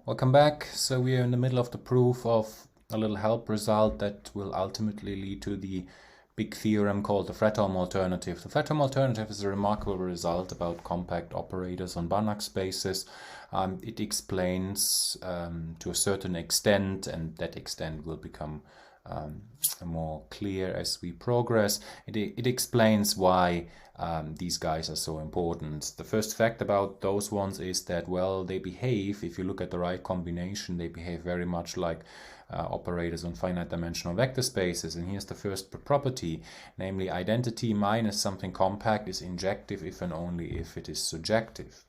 Welcome back. So we are in the middle of the proof of a little help result that will ultimately lead to the big theorem called the Fredholm alternative. The Fredholm alternative is a remarkable result about compact operators on Banach spaces. It explains to a certain extent, and that extent will become more clear as we progress. It explains why these guys are so important. The first fact about those ones is that, well, they behave, if you look at the right combination, they behave very much like operators on finite dimensional vector spaces. And here's the first property, namely identity minus something compact is injective if and only if it is surjective.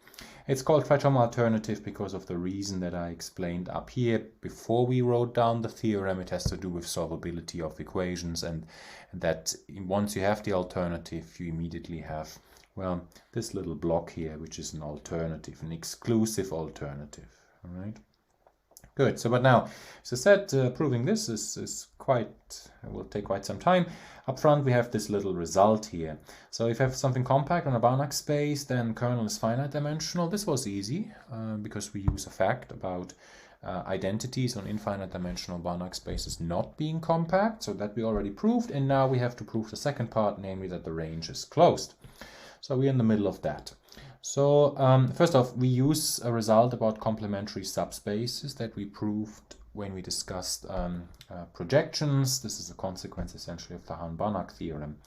It's called Fredholm alternative because of the reason that I explained up here before we wrote down the theorem. It has to do with solvability of equations, and that once you have the alternative, you immediately have, well, this little block here, which is an alternative, an exclusive alternative. All right. Good. So, but now, as I said, proving this will take quite some time. Up front, we have this little result here. So if you have something compact on a Banach space, then kernel is finite dimensional. This was easy because we use a fact about identities on infinite dimensional Banach spaces not being compact. So that we already proved. And now we have to prove the second part, namely that the range is closed. So we're in the middle of that. So first off, we use a result about complementary subspaces that we proved when we discussed projections. This is a consequence essentially of the Hahn-Banach theorem.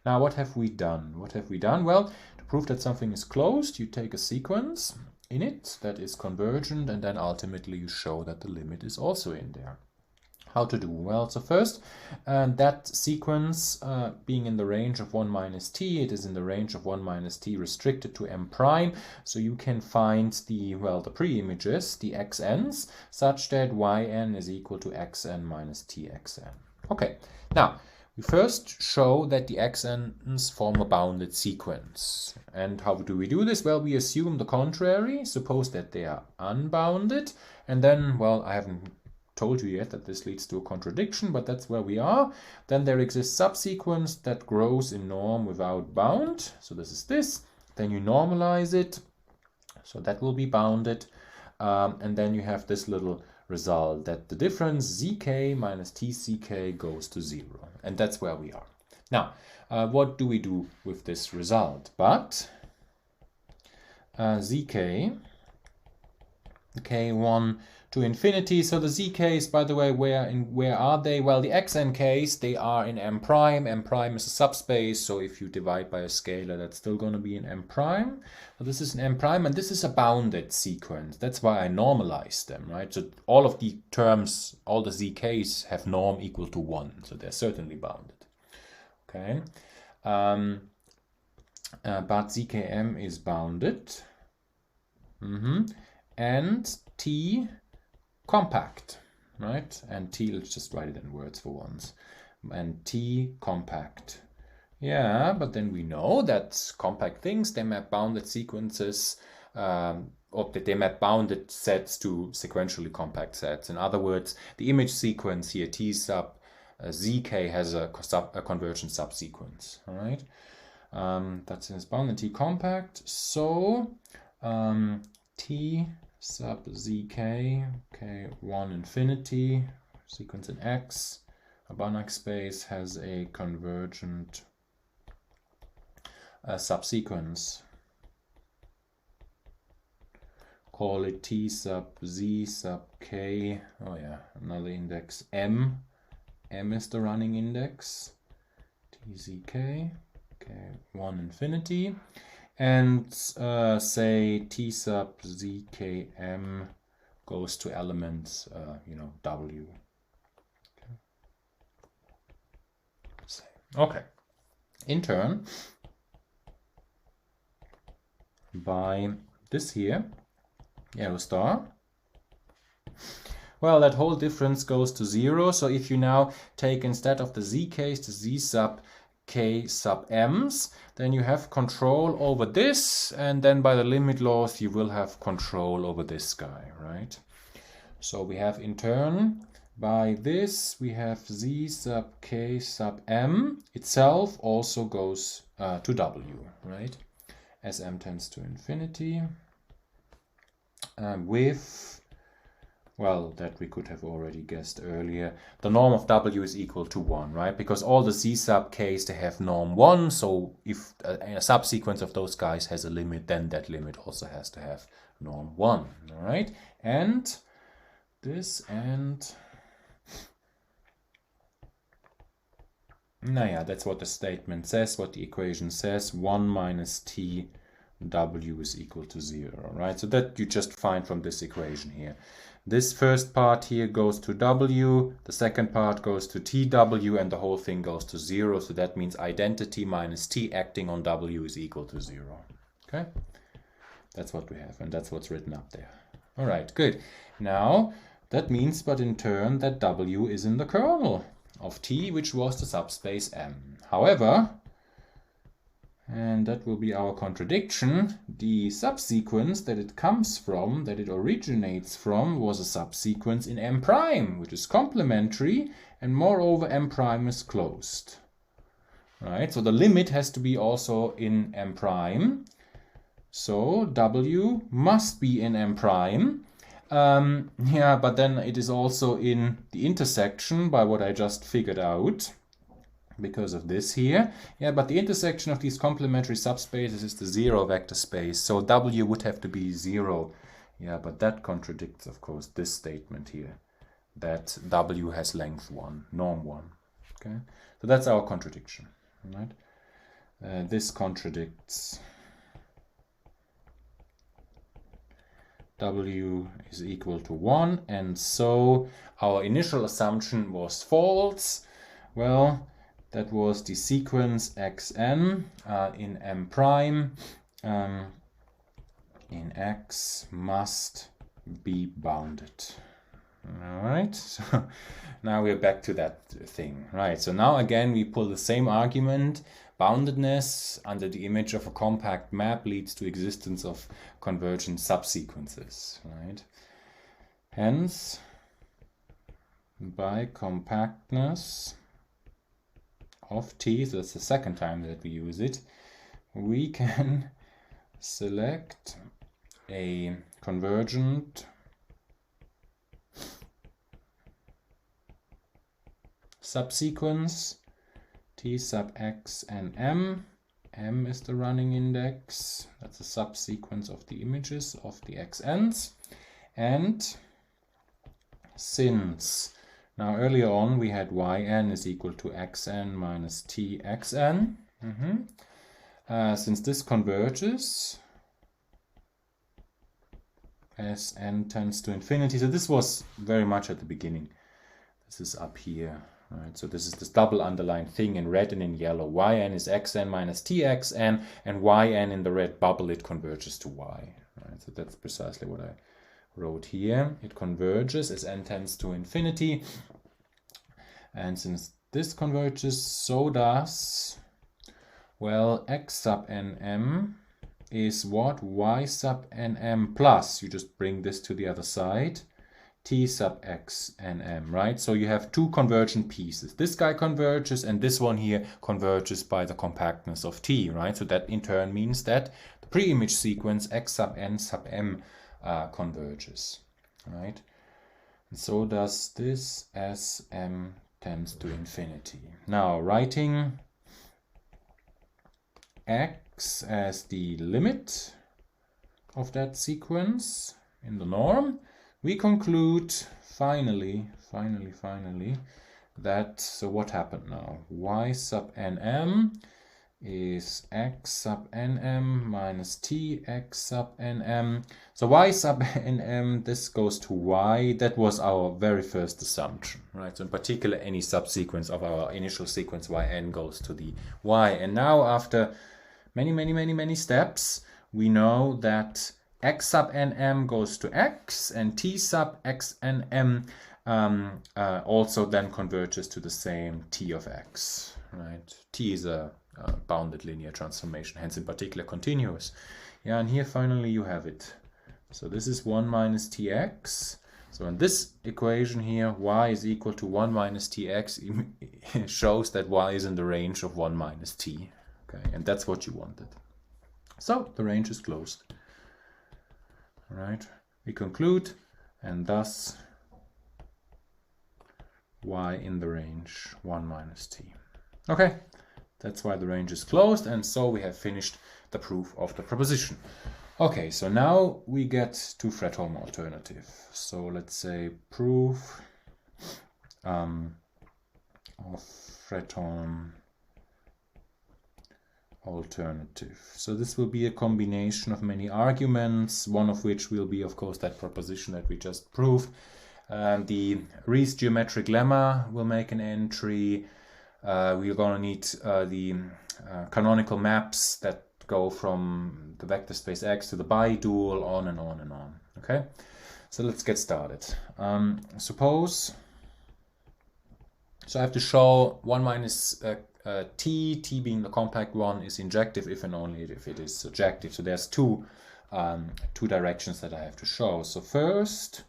Now, what have we done? Well, to prove that something is closed, you take a sequence in it that is convergent, and then ultimately you show that the limit is also in there. How to do? Well, so first, that sequence being in the range of 1 minus t, it is in the range of 1 minus t restricted to m prime, so you can find the pre-images, the xn's, such that yn is equal to xn minus txn. Okay, now, we first show that the xn's form a bounded sequence. And how do we do this? Well, we assume the contrary, suppose that they are unbounded, and then, well, I haven't told you yet that this leads to a contradiction, but that's where we are. Then there exists subsequence that grows in norm without bound. So this is this. Then you normalize it. So that will be bounded. And then you have this little result that the difference zk minus tck goes to 0. And that's where we are. Now, what do we do with this result? But zk, okay, 1 to infinity. So the zk's, by the way, where are they? Well, the xn case, they are in m prime. M prime is a subspace, so if you divide by a scalar, that's still going to be in m prime. So this is an m prime, and this is a bounded sequence. That's why I normalized them, right? So all of the terms, all the zk's have norm equal to 1, so they're certainly bounded. Okay, but zkm is bounded, and t compact, right? And t, let's just write it in words for once. And t compact. Yeah, but then we know that compact things, they map bounded sequences, or that they map bounded sets to sequentially compact sets. In other words, the image sequence here, t sub zk, has a convergent subsequence, all right? That's in its bounded t compact. So t sub zk, okay, 1 infinity, sequence in X, a Banach space has a convergent subsequence. Call it t sub z sub k, oh yeah, another index m. M is the running index, tzk, okay, 1 infinity. And say t sub zkm goes to element, w. Okay. In turn, by this here, arrow star, well, that whole difference goes to 0. So if you now take, instead of the zk's, the z sub k sub m's, then you have control over this, and then by the limit laws you will have control over this guy, right? So we have, in turn, by this we have z sub k sub m itself also goes to w, right? As m tends to infinity, with Well, that we could have already guessed earlier. The norm of W is equal to 1, right? Because all the Z sub K's, they have norm 1. So if a subsequence of those guys has a limit, then that limit also has to have norm 1, all right? And this and... Naja, that's what the statement says, what the equation says. 1 minus T W is equal to 0, right? So that you just find from this equation here. This first part here goes to W, the second part goes to TW, and the whole thing goes to 0. So that means identity minus T acting on W is equal to 0. Okay? That's what we have, and that's what's written up there. All right, good. Now, that means, but in turn, that W is in the kernel of T, which was the subspace M. However, and that will be our contradiction, the subsequence that it comes from, that it originates from, was a subsequence in M prime, which is complementary, and moreover M prime is closed. Right, so the limit has to be also in M prime. So W must be in M prime. Yeah, but then it is also in the intersection by what I just figured out because of this here. Yeah, but the intersection of these complementary subspaces is the 0 vector space. So W would have to be 0. Yeah, but that contradicts, of course, this statement here, that W has length 1, norm 1. Okay, so that's our contradiction, right? This contradicts W is equal to 1, and so our initial assumption was false. Well, that was the sequence xn in M prime in X must be bounded. All right, so now we're back to that thing, right? So now again we pull the same argument. Boundedness under the image of a compact map leads to existence of convergent subsequences, right? Hence, by compactness of T, so that's the second time that we use it, we can select a convergent subsequence T sub x and m. M is the running index. That's a subsequence of the images of the xn's. And since now earlier on we had yn is equal to xn minus txn. Since this converges as n tends to infinity, so this was very much at the beginning. This is up here. Right, so this is this double underlined thing in red and in yellow. Yn is xn minus txn, and yn in the red bubble, it converges to y. Right, so that's precisely what I wrote here. It converges as n tends to infinity. And since this converges, so does, well, x sub nm is what? Y sub nm plus, you just bring this to the other side, T sub x and m, right? So you have two convergent pieces. This guy converges, and this one here converges by the compactness of T, right? So that in turn means that the pre-image sequence x sub n sub m converges, right? And so does this as m tends to infinity. Now, writing x as the limit of that sequence in the norm, we conclude finally that, so what happened now? Y sub nm is x sub nm minus t x sub nm. So y sub nm, this goes to y. That was our very first assumption, right? So in particular, any subsequence of our initial sequence yn goes to the y. And now after many steps, we know that x sub nm goes to x, and t sub x nm also then converges to the same t of x, right? T is a bounded linear transformation, hence in particular continuous. Yeah, and here finally you have it. So this is 1 minus tx. So in this equation here, y is equal to 1 minus tx shows that y is in the range of 1 minus t. Okay, and that's what you wanted. So the range is closed. All right, we conclude and thus y in the range 1 minus t. Okay, that's why the range is closed, and so we have finished the proof of the proposition. Okay, so now we get to Fredholm alternative. So let's say proof of Fredholm alternative. So this will be a combination of many arguments, one of which will be, of course, that proposition that we just proved. The Riesz geometric lemma will make an entry. We're going to need the canonical maps that go from the vector space X to the bidual, on and on and on. Okay, so let's get started. Suppose, so I have to show 1 minus t being the compact one is injective if and only if it is surjective. So there's two directions that I have to show. So first,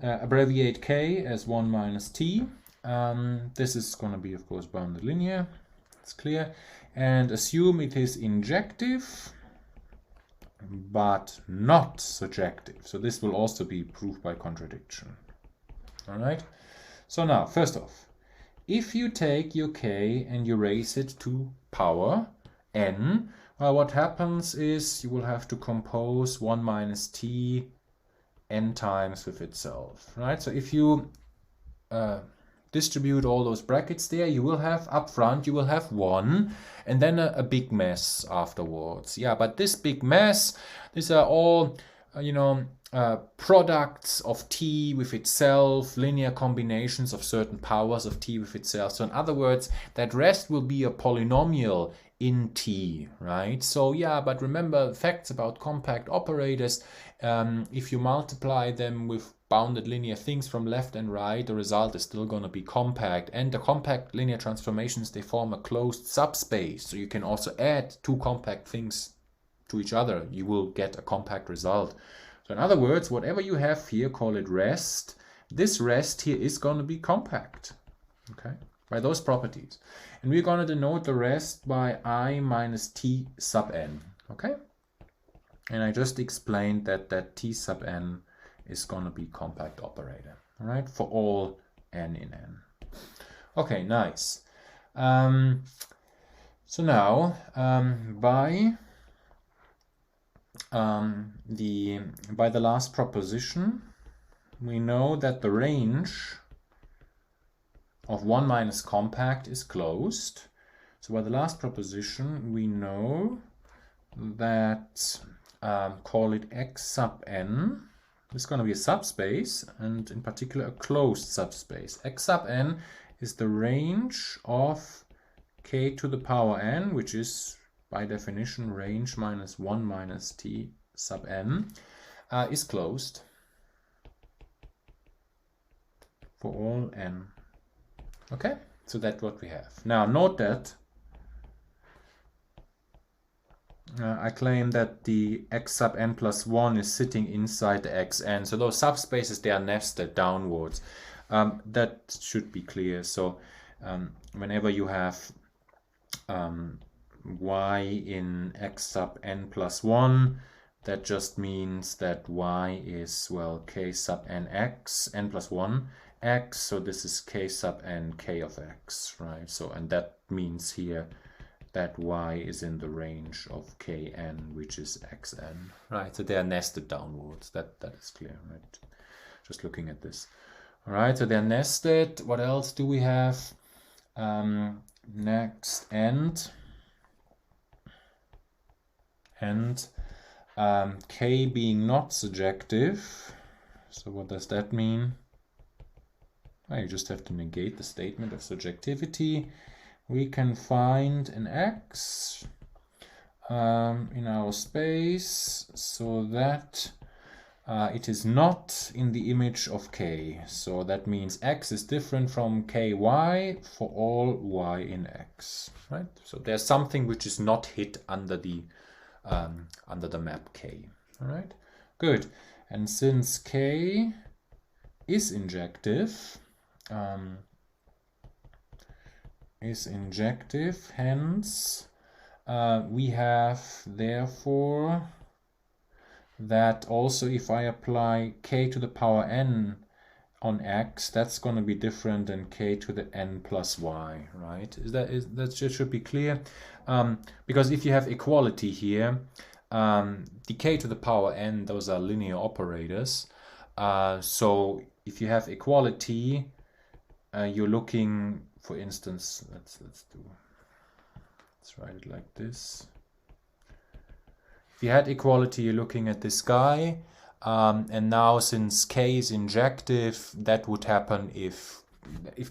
abbreviate k as 1 minus t. This is going to be, of course, bounded linear. It's clear. And assume it is injective but not surjective. So this will also be proved by contradiction. All right. So now, first off, if you take your k and you raise it to power n, well, what happens is you will have to compose 1 minus t n times with itself, right? So if you distribute all those brackets there, you will have up front, you will have 1 and then a big mess afterwards. Yeah, but this big mess, these are all, products of t with itself, linear combinations of certain powers of t with itself. So in other words, that rest will be a polynomial in t, right? So yeah, but remember facts about compact operators. If you multiply them with bounded linear things from left and right, the result is still going to be compact. And the compact linear transformations, they form a closed subspace. So you can also add two compact things to each other. You will get a compact result. So in other words, whatever you have here, call it rest. This rest here is going to be compact, okay, by those properties. And we're going to denote the rest by I minus t sub n, okay? And I just explained that t sub n is going to be compact operator, all right, for all n in n. Okay, nice. So now by the last proposition, we know that the range of 1 minus compact is closed. So by the last proposition, we know that call it x sub n. It's going to be a subspace, and in particular a closed subspace. X sub n is the range of k to the power n, which is by definition range minus 1 minus t sub n, is closed for all n. Okay, so that's what we have. Now note that I claim that the x sub n plus 1 is sitting inside the xn. So those subspaces, they are nested downwards. That should be clear. So whenever you have y in x sub n plus 1, that just means that y is, well, k sub n x, n plus 1 x. So this is k sub n k of x, right? So, and that means here that y is in the range of kn, which is xn, right? So they are nested downwards. That is clear, right? Just looking at this. All right, so they're nested. What else do we have? Next, and k being not surjective. So what does that mean? Well, you just have to negate the statement of surjectivity. We can find an x in our space so that it is not in the image of k. So that means x is different from ky for all y in x, right? So there's something which is not hit under the map k. All right, good. And since k is injective, hence we have therefore that also if I apply k to the power n on x, that's going to be different than k to the n plus y, right? That just should be clear, because if you have equality here, the k to the power n, those are linear operators. So if you have equality, you're looking, for instance, let's write it like this. If you had equality, you're looking at this guy, and now since k is injective, that would happen if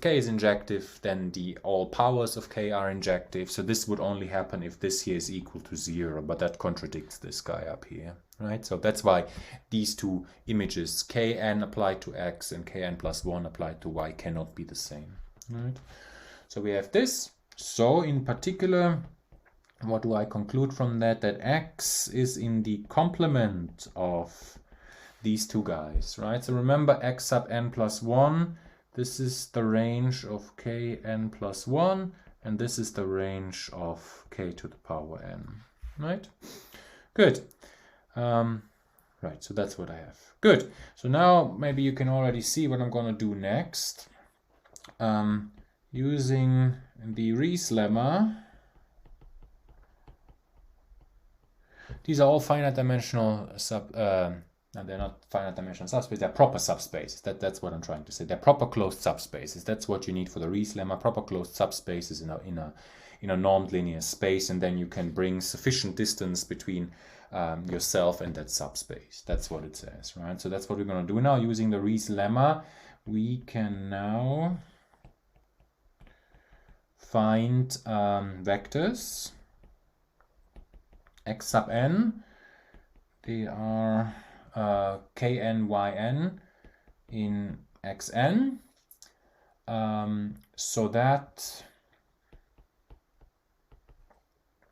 k is injective, then all powers of k are injective. So this would only happen if this here is equal to 0, but that contradicts this guy up here, right? So that's why these two images, kn applied to x and kn plus 1 applied to y, cannot be the same, right? So we have this. So in particular, what do I conclude from that? That x is in the complement of these two guys, right? So remember x sub n plus 1, this is the range of kn plus 1, and this is the range of k to the power n, right? Good. Right, so that's what I have. Good. So now maybe you can already see what I'm going to do next. Using the Rees lemma, these are all finite dimensional they're not finite dimensional subspaces, they're proper subspaces. That's what I'm trying to say. They're proper closed subspaces. That's what you need for the Rees lemma, proper closed subspaces in a normed linear space, and then you can bring sufficient distance between yourself and that subspace. That's what it says, right? So that's what we're going to do now. Using the Rees lemma, we can now find vectors x sub n. They are kn, yn in xn.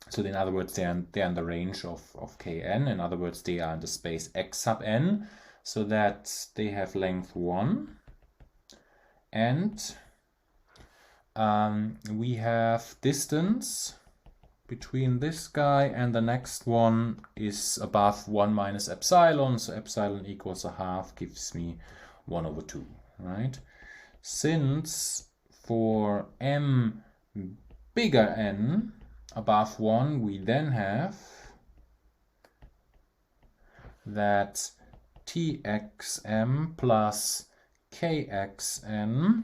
So in other words, they're in the range of kn. In other words, they are in the space x sub n, so that they have length 1. And we have distance between this guy and the next one is above 1 minus epsilon. So epsilon equals a half gives me 1 over 2, right? Since for m bigger n above 1, we then have that txm plus kxn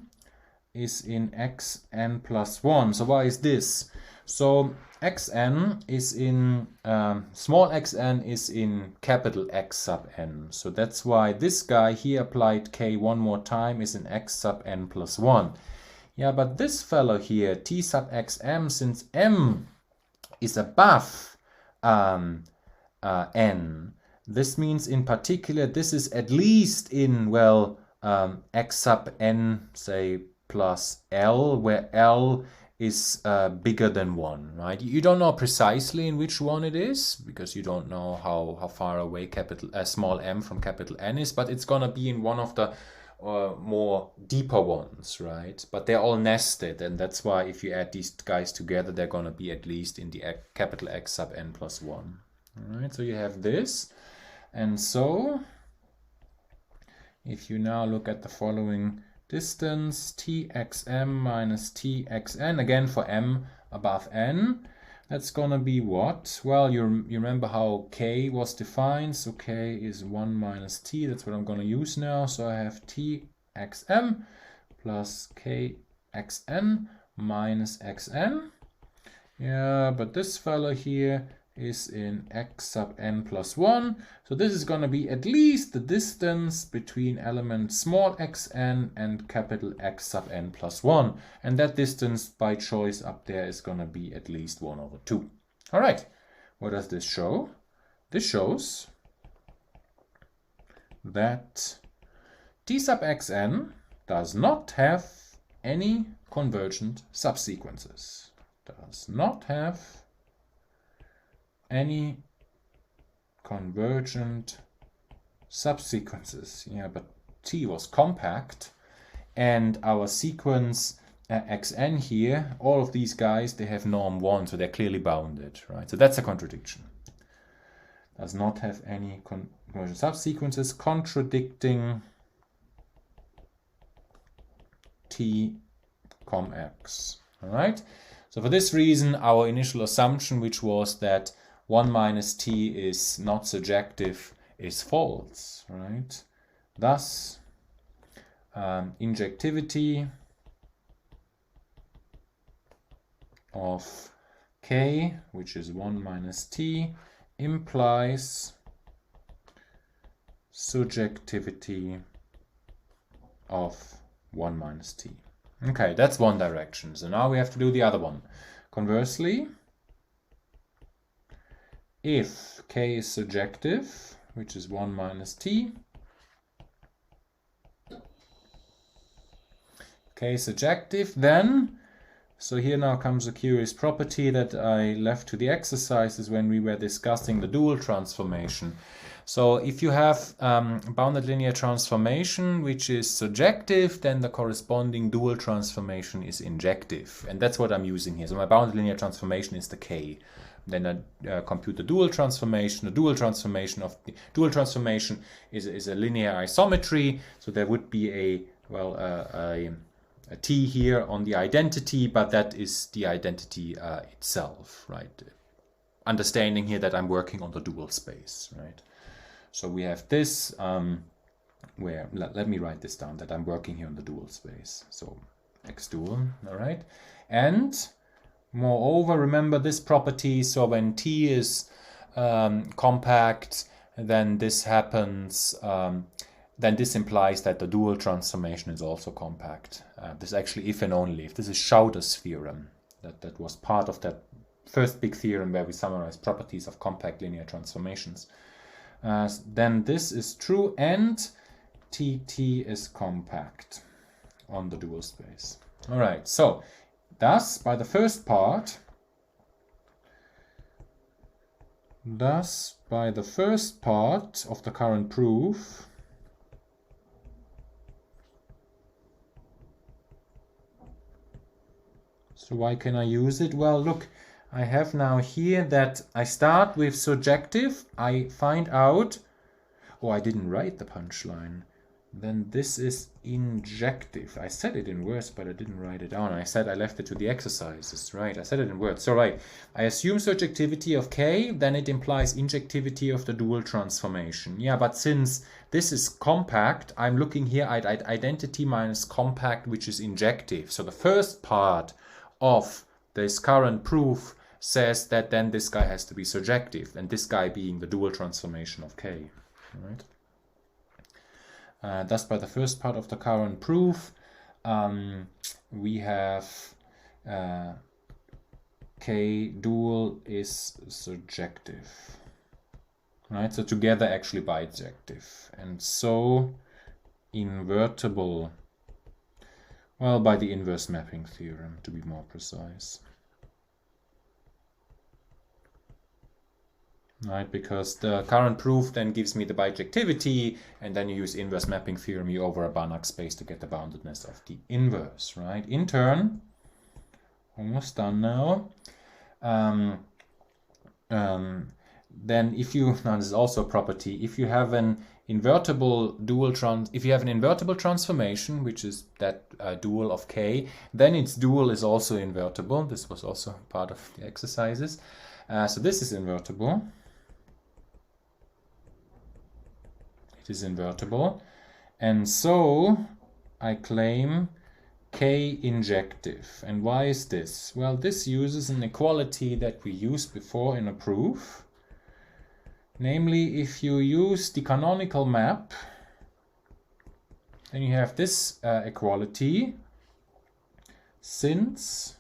is in xn plus 1. So why is this? So xn is in, small xn is in capital X sub n. So that's why this guy here applied k one more time is in x sub n plus 1. Yeah, but this fellow here, t sub xm, since m is above n, this means in particular this is at least in, well, x sub n, say, plus L, where L is bigger than 1, right? You don't know precisely in which one it is, because you don't know how far away small m from capital N is, but it's going to be in one of the more deeper ones, right? But they're all nested, and that's why if you add these guys together, they're going to be at least in the capital X sub n plus 1. All right, so you have this. And so if you now look at the following distance, txm minus txn, again for m above n, that's gonna be what? Well, you remember how k was defined, so k is 1 minus t, that's what I'm gonna use now. So I have txm plus kxn minus xn. Yeah, but this fellow here is in x sub n plus 1. So this is going to be at least the distance between element small xn and capital X sub n plus 1. And that distance by choice up there is going to be at least 1 over 2. All right, what does this show? This shows that t sub xn does not have any convergent subsequences. Does not have any convergent subsequences. Yeah, but T was compact, and our sequence xn here, all of these guys, they have norm 1, so they're clearly bounded, right? So that's a contradiction. Does not have any subsequences contradicting t, x. All right. So for this reason, our initial assumption, which was that 1 minus t is not surjective, is false. Right. Thus, injectivity of k, which is 1 minus t, implies surjectivity of 1 minus t. Okay, that's one direction. So now we have to do the other one. Conversely, if k is surjective, which is 1 minus t, k is surjective, then, so here now comes a curious property that I left to the exercises when we were discussing the dual transformation. So if you have bounded linear transformation which is surjective, then the corresponding dual transformation is injective. And that's what I'm using here. So my bounded linear transformation is the k. Then I compute the dual transformation. The dual transformation is a linear isometry. So there would be a t here on the identity, but that is the identity itself, right? Understanding here that I'm working on the dual space, right? So we have this, where, let me write this down, that I'm working here on the dual space. So x dual, all right? And moreover, remember this property, so when t is compact, then this happens, then this implies that the dual transformation is also compact. This is actually if and only if. This is Schauder's theorem. That was part of that first big theorem where we summarized properties of compact linear transformations. Then this is true and TT is compact on the dual space. All right, so thus by the first part, of the current proof, so why can I use it? Well, look, I have now here that I start with surjective. I find out, oh, I didn't write the punchline. Then this is injective. I said it in words, but I didn't write it down. I said I left it to the exercises, right? I said it in words. So, right, I assume surjectivity of k, then it implies injectivity of the dual transformation. Yeah, but since this is compact, I'm looking here at identity minus compact, which is injective. So the first part of this current proof says that then this guy has to be surjective, and this guy being the dual transformation of k. Right? Thus, by the first part of the current proof, we have k dual is surjective. Right? So together actually bijective, and so invertible. Well, by the inverse mapping theorem, to be more precise. Right, because the current proof then gives me the bijectivity, and then you use inverse mapping theorem, you over a Banach space to get the boundedness of the inverse, right? In turn, almost done now. Then if you, now this is also a property, if you have an invertible transformation, which is that dual of k, then its dual is also invertible. This was also part of the exercises. So this is invertible. It is invertible. And so I claim k injective. And why is this? Well, this uses an equality that we used before in a proof. Namely, if you use the canonical map, then you have this equality, since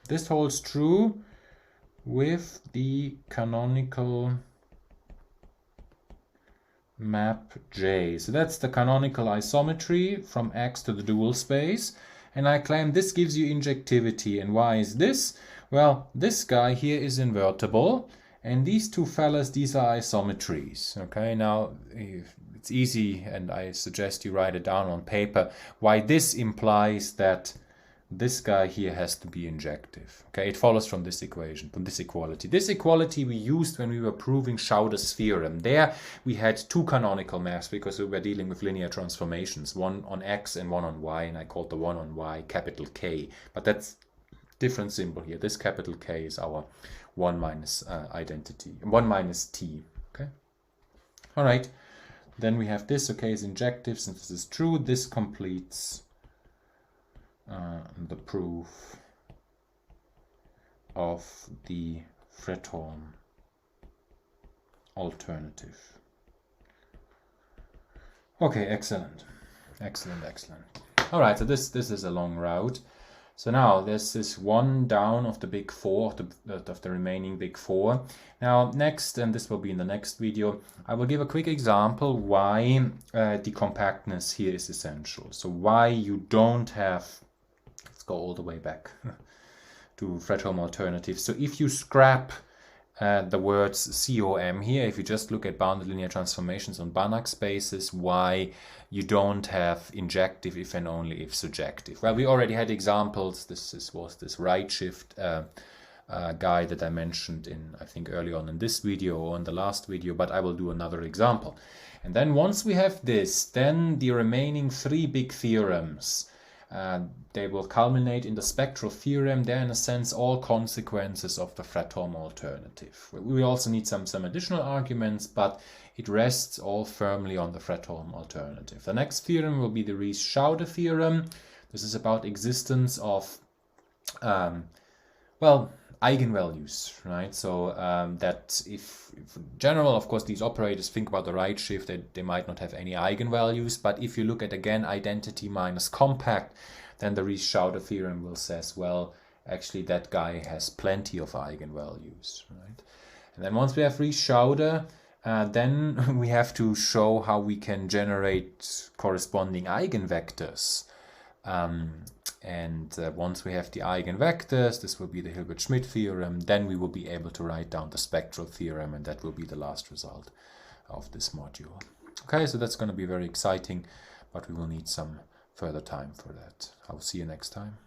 this holds true with the canonical map J. So that's the canonical isometry from X to the dual space. And I claim this gives you injectivity. And why is this? Well, this guy here is invertible. And these two fellas, these are isometries. Okay, now it's easy, and I suggest you write it down on paper, why this implies that this guy here has to be injective. Okay, it follows from this equation, from this equality. This equality we used when we were proving Schauder's theorem. There we had two canonical maps because we were dealing with linear transformations, one on x and one on y, and I called the one on y capital K. But that's different symbol here. This capital K is our 1 minus identity, 1 minus t. Okay. All right. Then we have this. Okay, is injective. Since this is true, this completes the proof of the Fredholm alternative. Okay, excellent. Excellent, excellent. All right, so this is a long route. So now there's this one down of the big four, of the remaining big four. Now next, and this will be in the next video, I will give a quick example why the compactness here is essential. So why you don't have, let's go all the way back to Fredholm alternative. So if you scrap the words COM here, if you just look at bounded linear transformations on Banach spaces, why you don't have injective if and only if surjective. Well, we already had examples. This was this right shift guy that I mentioned in, I think, early on in this video or in the last video, but I will do another example. And then once we have this, then the remaining three big theorems, they will culminate in the spectral theorem. They're in a sense all consequences of the Fredholm alternative. We also need some additional arguments, but it rests all firmly on the Fredholm alternative. The next theorem will be the Ries-Schauder theorem. This is about existence of, well, eigenvalues, right? So that if in general, of course, these operators think about the right shift, they might not have any eigenvalues, but if you look at, again, identity minus compact, then the Ries-Schauder theorem will says, well, actually that guy has plenty of eigenvalues, right? And then once we have Ries-Schauder, then we have to show how we can generate corresponding eigenvectors. Once we have the eigenvectors, this will be the Hilbert-Schmidt theorem, then we will be able to write down the spectral theorem, and that will be the last result of this module. Okay, so that's going to be very exciting, but we will need some further time for that. I'll see you next time.